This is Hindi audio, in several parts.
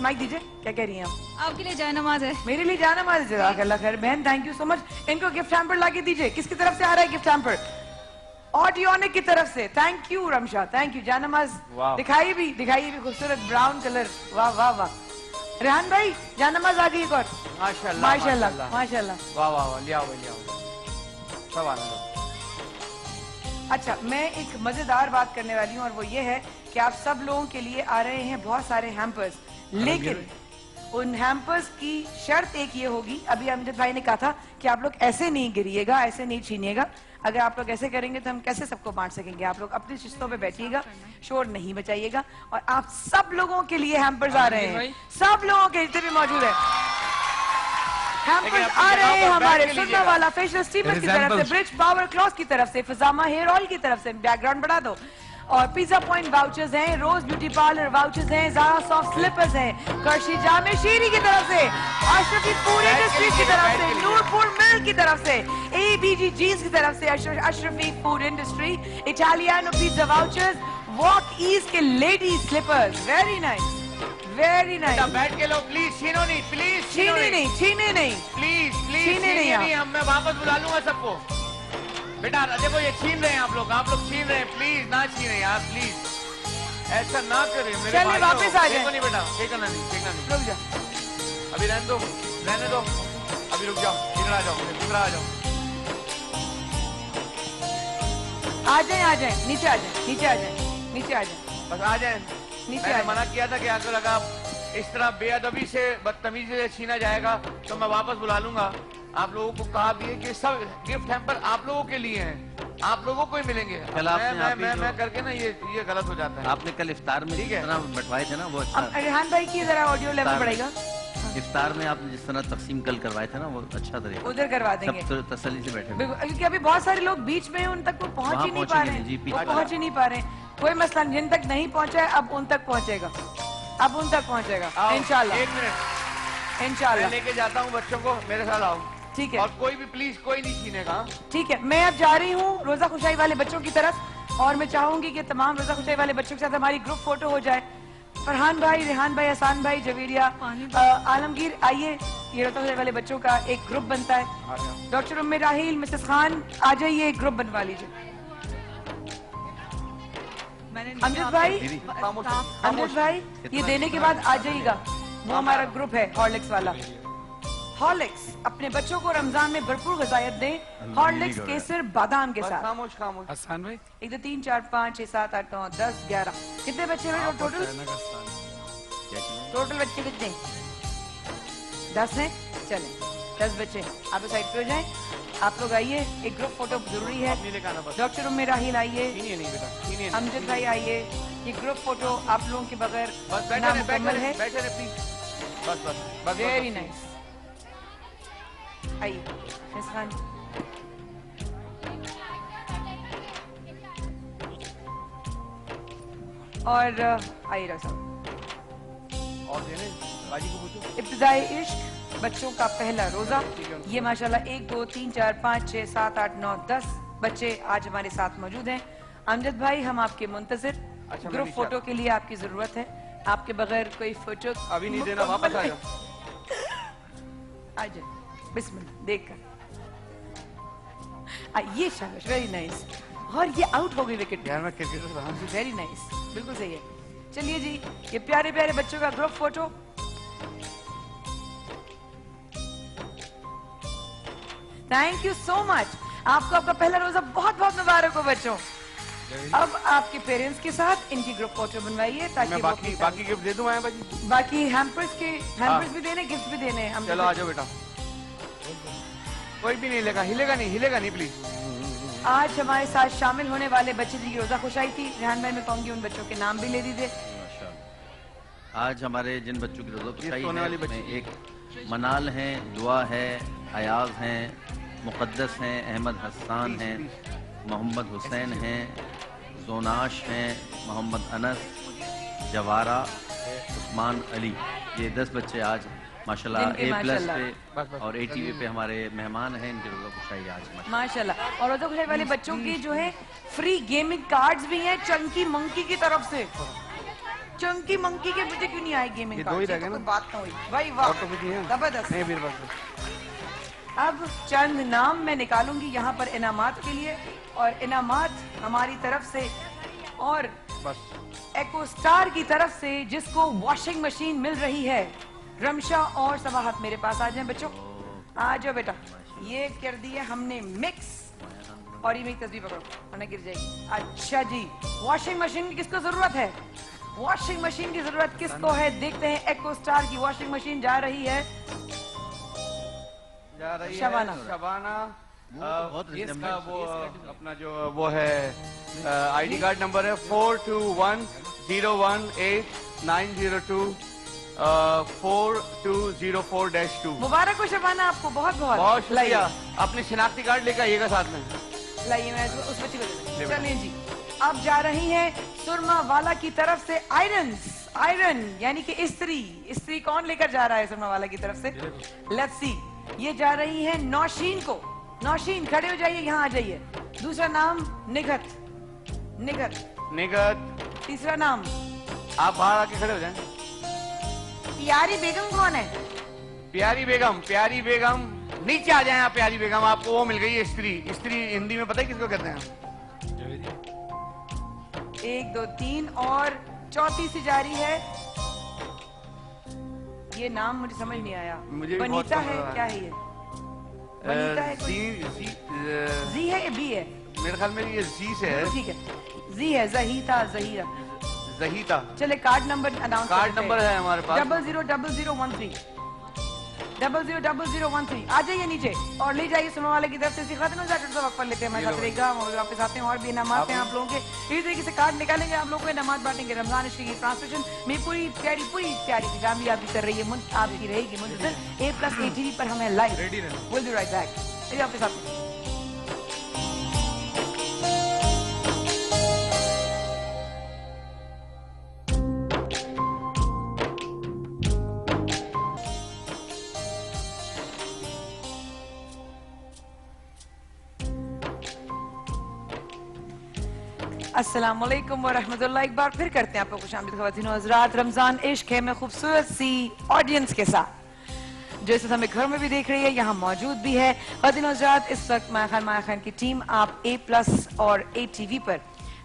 माइक दीजिए, क्या कह रही हैं आप? आपके लिए जाए नमाज है। मेरे लिए जाना माज, जज़ाकल्लाह खैर बहन, थैंक यू सो मच। इनको गिफ्ट हैम्पर लाके दीजिए। किसकी तरफ से आ रहा है गिफ्ट हैम्पर? ऑडियोनिक की तरफ से। Thank you Ramsha, thank you. जानामाज दिखाइए भी खूबसूरत ब्राउन कलर। वाह वाह वाह। रेहान भाई जानामाज आ गई एक और। माशाल्लाह माशाल्लाह माशाल्लाह। वाह वाह वाह, लिया सब आनंद। अच्छा, मैं एक मजेदार बात करने वाली हूँ और वो ये है कि आप सब लोगों के लिए आ रहे हैं बहुत सारे हैम्पर्स, लेकिन उन हैम्पर्स की शर्त एक ये होगी, अभी अमजद भाई ने कहा था कि आप लोग ऐसे नहीं गिरिएगा, ऐसे नहीं छीनिएगा। अगर आप लोग ऐसे करेंगे तो हम कैसे सबको बांट सकेंगे? आप लोग अपनी शिस्तों पे बैठिएगा, शोर नहीं बचाइएगा। और आप सब लोगों के लिए हैम्पर्स आ रहे हैं, सब लोगों के जितने भी मौजूद है हैम्पर्स आ रहे हैं हमारे सुनने वाला फेशियल स्टीमर की तरफ से, ब्रिज पावर क्लॉथ की तरफ से, फजामा हेयर ऑयल की तरफ से, बैकग्राउंड बढ़ा दो, और पिज्जा पॉइंट वाउचर्स हैं, रोज ब्यूटी पार्लर वाउचर्स हैं, ज़ारा सॉफ्ट स्लिपर्स हैं, कर्शी जामे शीरी की तरफ से, अशरफी फूड इंडस्ट्रीज की तरफ से, नूरपुर मिल की तरफ से, एबीजी जीन्स की तरफ से, Ashrafi food industry, Italiano pizza vouchers, Walkeaze के lady slippers, very nice very nice. बैठ के लो प्लीज, छीनो नहीं प्लीज, छीने नहीं प्लीज प्लीज, छीने नहीं। मैं वापस बुला लूंगा सबको। बेटा देखो ये छीन रहे हैं आप लोग छीन रहे हैं, प्लीज ना छीने यार, प्लीज ऐसा ना करें मेरे चलिए वापस आ जाए। नहीं बेटा, देखना नहीं रुक जा, अभी रहने दो, अभी रुक जाओ, इधर आ जाओ, इधर आ जाओ, आ जाए नीचे आ जाए बस आ जाए। मैंने मना किया था कि अगर आप इस तरह बेअदबी से बदतमीजी से छीना जाएगा तो मैं वापस बुला लूंगा। आप लोगों को कहा भी है कि सब गिफ्ट हैम्पर आप लोगों के लिए हैं, आप लोगों को ही मिलेंगे। मैं करके ना ये गलत हो जाता है। आपने कल इफ्तार में जिस तरह बंटवाए थे ना वो अच्छा। रेहान भाई की जरा ऑडियो लेवल बढ़ेगा। इफ्तार में आपने जिस तरह तकसीम कल करवाए थे ना वो अच्छा तरीका, उधर करवा देंगे, सब तसल्ली से बैठे, क्योंकि अभी बहुत सारे लोग बीच में उन तक वो पहुंच ही नहीं पा रहे हैं। कोई मसला नहीं, जिन तक नहीं पहुंचा है अब उन तक पहुंचेगा, इंशाल्लाह। एक मिनट, इंशाल्लाह लेके जाता हूँ बच्चों को, मेरे साथ आओ। ठीक है, और कोई भी प्लीज कोई नहीं छीनेगा। ठीक है, मैं अब जा रही हूँ रोजा खुशाई वाले बच्चों की तरफ, और मैं चाहूंगी कि तमाम रोजा खुशाई वाले बच्चों के साथ हमारी ग्रुप फोटो हो जाए। फरहान भाई, रेहान भाई, एहसान भाई, जवेरिया, आलमगीर, आइए, ये रोजा खुशाई वाले बच्चों का एक ग्रुप बनता है। डॉक्टर उम्मे राहील, मिसेस खान, आ जाइए, एक ग्रुप बनवा लीजिए। अमजद भाई ये देने के बाद आ जाइएगा, वो हमारा ग्रुप है हॉर्लिक्स वाला। हॉर्लिक्स अपने बच्चों को रमजान में भरपूर ग़िज़ायत दें, हॉर्लिक्स केसर बादाम के साथ। खामोश हसन भाई, 1 2 3 4 5 6 7 8 9 10 11 कितने बच्चे हैं टोटल? टोटल बच्चे कितने? 10 हैं। चलें 10 बच्चे, आप साइड पे हो जाएं। आप लोग आइए, एक ग्रुप फोटो जरूरी है। डॉक्टर उम्मे राहील आइए, अमजद भाई आइए, ये ग्रुप फोटो आप लोगों के बगैर नामुकम्मल है। वेरी नाइस, आइए और आइए डॉक्टर साहब। और देने बाजी को पूछो। इब्तिदाई इश्क बच्चों का पहला रोजा, ये माशाल्लाह 1 2 3 4 5 6 7 8 9 10 बच्चे आज हमारे साथ मौजूद हैं। अमजद भाई हम आपके मुंतजिर, ग्रुप फोटो के लिए आपकी जरूरत है, आपके बगैर कोई फोटो अभी नहीं देना, वापस आ जाओ। आ जाओ, बिस्मिल्लाह, देख कर ये शाबाश, वेरी नाइस। और ये आउट हो गई विकेट यार, मैं क्रिकेटर रहा हूं। वेरी नाइस, बिल्कुल सही है। चलिए जी, ये प्यारे प्यारे बच्चों का group photo. Thank you so much, आपको आपका पहला रोजा बहुत बहुत मुबारक हो बच्चों। अब आपके पेरेंट्स के साथ इनकी ग्रुप फोटो बनवाइए ताकि मैं बाकी गिफ्ट दे दूं। आया बाजी, बाकी हैम्पर्स भी देने, गिफ्ट भी देने हम। चलो आ जाओ बेटा, कोई भी नहीं हिलेगा नहीं प्लीज। आज हमारे साथ शामिल होने वाले बच्चे जिनकी रोजा खुशाई थी, रेहान भाई मैं कहूंगी उन बच्चों के नाम भी ले दीजिए। आज हमारे जिन बच्चों की रोजा खुशाई है, एक मनाल हैं, दुआ है, अयाज हैं, मुक़द्दस हैं, अहमद हसन हैं, मोहम्मद हुसैन हैं, जोनाश हैं, मोहम्मद अनस, जवारा, उस्मान अली, ये 10 बच्चे आज माशाल्लाह A+ पे और ATV पे हमारे मेहमान हैं। इनके रोजा खुशाई आज माशाल्लाह। और रोजा खुशाई वाले बच्चों की जो है फ्री गेमिंग कार्ड्स भी हैं चंकी मंकी की तरफ से। चंकी मंकी के मुझे क्यों नहीं आए गेमिंग ये दो ही रह गए कोई ना? बात ना हुई भाई, वाह और तो कुछ नहीं है? जबरदस्त। नहीं बीरबल अब चंद नाम मैं निकालूंगी यहाँ पर इनामात के लिए, और इनामात हमारी तरफ से और बस एको स्टार की तरफ से, जिसको वॉशिंग मशीन मिल रही है। रमशा और सवाहत मेरे पास आ जाएं बच्चों, आ जाओ बेटा। ये कर दिया हमने मिक्स, और ये मेरी तस्वीर पकड़ो वरना गिर जाएगी। अच्छा जी, वॉशिंग मशीन की किसको जरूरत है? वॉशिंग मशीन की जरूरत किसको है? देखते हैं। एको स्टार की वॉशिंग मशीन जा रही है शबाना। शबाना बहुत इसका वो अपना जो वो है आईडी कार्ड नंबर है 42101890242042। मुबारक हो शबाना आपको, बहुत बहुत बहुत शुक्रिया। अपने शिनाख्ती कार्ड लेकर आइएगा साथ में। लाइए, मैं उस बच्ची को दे दूं। चलिए जी, अब जा रही हैं सुरमा वाला की तरफ से आयरन यानी कि इस्त्री कौन लेकर जा रहा है सुरमा वाला की तरफ से? Let's see. ये जा रही है नौशीन को। नौशीन खड़े हो जाइए, यहाँ आ जाइए। दूसरा नाम निगत। तीसरा नाम आप बाहर आके खड़े हो जाएं। प्यारी बेगम कौन है? प्यारी बेगम नीचे आ जाएं आप। प्यारी बेगम आपको वो मिल गई है स्त्री हिंदी में पता है किसको कहते हैं? 1 2 3 और चौथी सी जारी है। ये नाम मुझे समझ नहीं आया। मुझे भी बहुत बनीता है, समझ आ रहा क्या है ये? बनीता है कोई? जी है या बी है? मेरे ख्याल में ये जी से है। ठीक है, जी है। जहीता जहीता। चले card number announce. Card number है हमारे पास 000013 000013। आ जाइए नीचे और ले जाइए सुनने वाले की तरफ से वक्त पर लेते हैं हमारे साथ रहेगा। वापस आते हैं और भी इनामात हैं आप लोगों के। इसी तरीके से कार्ड निकालेंगे, आप लोगों को इनामात बांटेंगे। रमजान इश्क की ट्रांसमिशन में पूरी प्यारी फैमिली आपकी कर रही है, आपकी रहेगी मुंतज़िर A+ ATV पर। हमें live will be right back. वापस आते हैं। अस्सलाम वालेकुम वरहमतुल्लाह। एक बार फिर करते हैं आप लोग को शामिल ख़वातीन और हज़रात। रमजान इश्क है में खूबसूरत सी ऑडियंस के साथ, जो इस वक्त हमें घर में भी देख रही है, यहाँ मौजूद भी है। ख़वातीन और हज़रात, इस वक्त माया खान की टीम आप A+ और ATV पर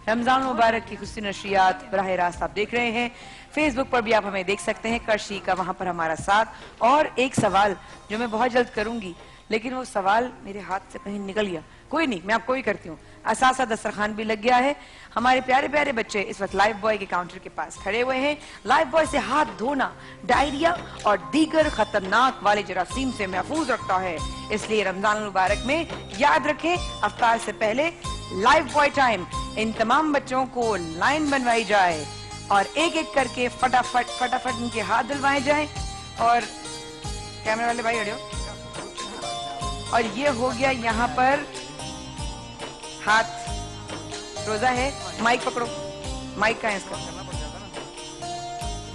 रमजान मुबारक की खुशी नशरियात बराह रास्त आप देख रहे हैं। फेसबुक पर भी आप हमें देख सकते हैं, करशी का वहां पर हमारा साथ। और एक सवाल जो मैं बहुत जल्द करूंगी, लेकिन वो सवाल मेरे हाथ से कहीं निकल गया। कोई नहीं, मैं आपको ही करती हूँ। असासा दस्तरखान भी लग गया है। हमारे प्यारे प्यारे बच्चे इस वक्त लाइफ बॉय के काउंटर के पास खड़े हुए हैं। लाइफ बॉय से हाथ धोना डायरिया और दीगर खतरनाक वाले जरासीम से महफूज रखता है, इसलिए रमजान मुबारक में याद रखें, अफ्तार से पहले लाइफ बॉय टाइम। इन तमाम बच्चों को लाइन बनवाई जाए और एक एक करके फटाफट इनके हाथ धुलवाए जाएं। और कैमरे वाले भाई हटियो। और ये हो गया यहाँ पर हाथ। रोजा है, माइक पकड़ो। माइक का है इसका।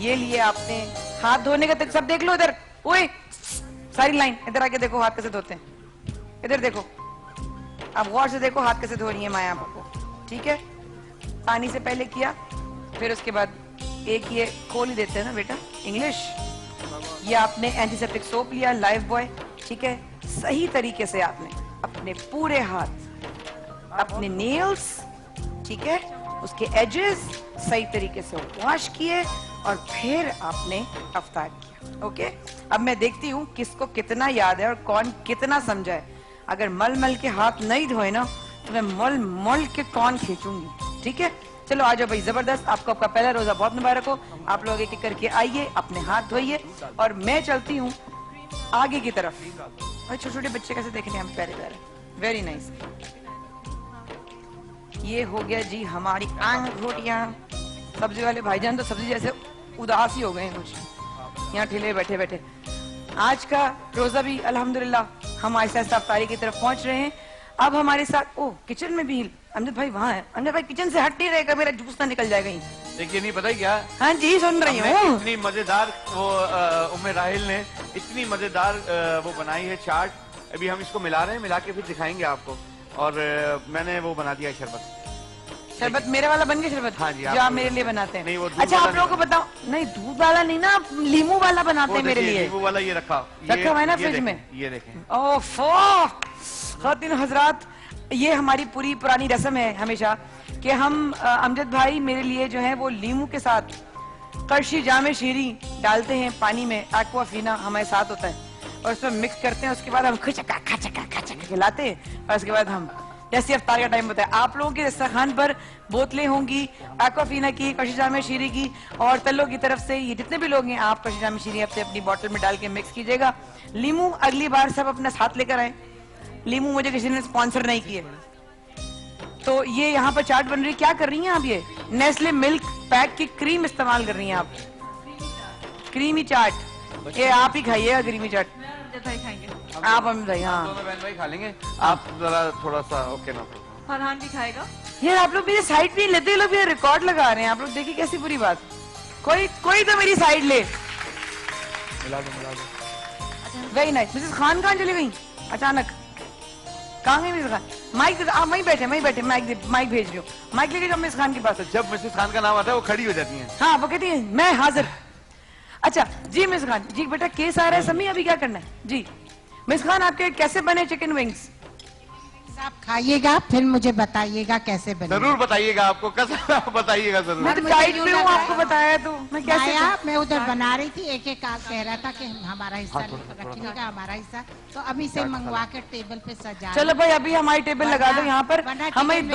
ये लिए आपने हाथ धोने का, सब देख लो इधर। ओए सारी लाइन इधर आके देखो हाथ कैसे धोते हैं। इधर देखो, आप गौर से देखो हाथ कैसे धो रही है माया आपको। ठीक है, पानी से पहले किया, फिर उसके बाद एक ये खोल ही देते हैं ना बेटा, इंग्लिश। ये आपने एंटीसेप्टिक सोप लिया, लाइफ बॉय। ठीक है, सही तरीके से आपने अपने पूरे हाथ, अपने नेल्स, ठीक है, उसके एजेस सही तरीके से वॉश किए और फिर आपने अफ्तार किया। ओके, अब मैं देखती हूँ किसको कितना याद है और कौन कितना समझा है। अगर मल मल के हाथ नहीं धोए ना तो मैं मल मल के कौन खींचूंगी। ठीक है, चलो आ जाओ भाई, जबरदस्त। आपको आपका पहला रोजा बहुत मुबारक हो। आप लोग एक एक करके आइए, अपने हाथ धोइए और मैं चलती हूँ आगे की तरफ। और छोटे छोटे बच्चे कैसे देखने हम प्यारे प्यारे, वेरी नाइस। ये हो गया जी हमारी रोटियां। सब्जी वाले भाईजान तो सब्जी जैसे उदास ही हो गए हैं कुछ, यहाँ ठेले बैठे बैठे। आज का रोजा भी अल्हम्दुलिल्लाह हम आहिस्ता आहिस्ता अफ्तारी की तरफ पहुंच रहे हैं। अब हमारे साथ किचन में भी अमजद भाई वहाँ है। अमजद भाई किचन से हट नहीं रहेगा, मेरा जूस ना निकल जाएगा। देखिए, नहीं पता क्या। हाँ जी, सुन रही हूँ। इतनी मजेदार वो उम्मे राहिल ने इतनी मजेदार वो बनाई है चाट। अभी हम इसको मिला रहे हैं, मिला के फिर दिखाएंगे आपको। और मैंने वो बना दिया शरबत। शरबत मेरे वाला बन गया शरबत। हाँ जी, जो आप मेरे लिए बनाते हैं। नहीं, वो दूध अच्छा आप वाला लोगों को बताओ, नहीं दूध वाला नहीं ना, आप लीमू वाला बनाते हैं मेरे लिए। नींबू वाला ये रखा हुआ है ना फ्रिज में। ये देखें। ओफो खातिन हजरात, ये हमारी पूरी पुरानी रस्म है हमेशा कि हम अमजद भाई मेरे लिए जो है वो लीमू के साथ कड़शी जामे शीरी डालते हैं पानी में, एक्वाफीना हमारे साथ होता है और उसमें मिक्स करते हैं। उसके बाद हम खचका खचका खचका खिलाते हैं और उसके बाद हम जैसे अफ्तार का टाइम होता है आप लोगों के दस्तरखान पर बोतलें होंगी एक्वाफीना की, कड़शी जामे शीरी की, और तल्लो की तरफ से ये जितने भी लोग हैं आप कड़शी जामे शीरी अपनी बोतल में डाल के मिक्स कीजिएगा। लीमू अगली बार सब अपना साथ लेकर आए, लीमू मुझे किसी ने स्पॉन्सर नहीं किए। तो ये यहाँ पर चाट बन रही, क्या कर रही हैं आप? ये नेस्ले मिल्क पैक की क्रीम इस्तेमाल कर रही हैं आप, क्रीमी चाट। ये आप ही खाइएगा क्रीमी चाट, आप हम भाई। हाँ दोनों बहन भाई खा लेंगे, आप जरा थोड़ा सा ओके ना। फरहान भी खाएगा। यार आप लोग मेरी साइड भी लेते, लोग मेरा रिकॉर्ड लगा रहे हैं। आप लोग देखिए कैसी बुरी बात, कोई तो मेरी साइड ले। मिला दो। Very nice. मिसेस खान कहाँ चली गई अचानक? कहाँ गई मिसेस खान? माइक आप वहीं बैठे माइक भेज रही हूँ, माइक लेके जाओ मिसेस खान के पास। जब मिसेस खान का नाम आता है वो खड़ी हो जाती हैं। हाँ वो कहती है मैं हाजिर। अच्छा जी मिस खान जी, बेटा केस आ रहा है समी, अभी क्या करना है जी? मिस खान आपके कैसे बने चिकन विंग्स? आप खाइएगा फिर मुझे बताइएगा कैसे बने। जरूर बताइएगा, आपको कैसा बताइएगा जरूर। मैं तो डाइट पे हूँ, आपको बताया तो मैं कैसे माया, मैं उधर बना रही थी, एक एक कह रहा था कि हमारा हिस्सा रखिएगा, हमारा हिस्सा, तो अभी से मंगवा के टेबल पे सजा। चलो भाई अभी हमारी टेबल लगा दो यहाँ पर। हमें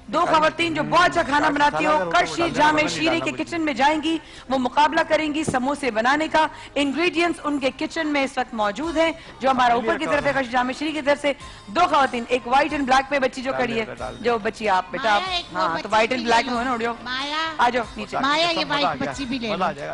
दो खवातीन जो बहुत अच्छा खाना बनाती हो कड़शी जामे शीरी के किचन में जाएंगी, वो मुकाबला करेंगी समोसे बनाने का। इंग्रेडिएंट्स उनके किचन में इस वक्त मौजूद हैं, जो हमारा ऊपर की तरफ है कड़शी जामे शीरी की तरफ से। दो खवातीन, एक व्हाइट एंड ब्लैक में बच्ची जो खड़ी है, जो बच्ची आप बेटा आप, हाँ तो व्हाइट एंड ब्लैक में हो ना, उड़ो माया आ जाओ नीचे। माया ये व्हाइट बच्ची भी ले लो। मजा आ जाएगा।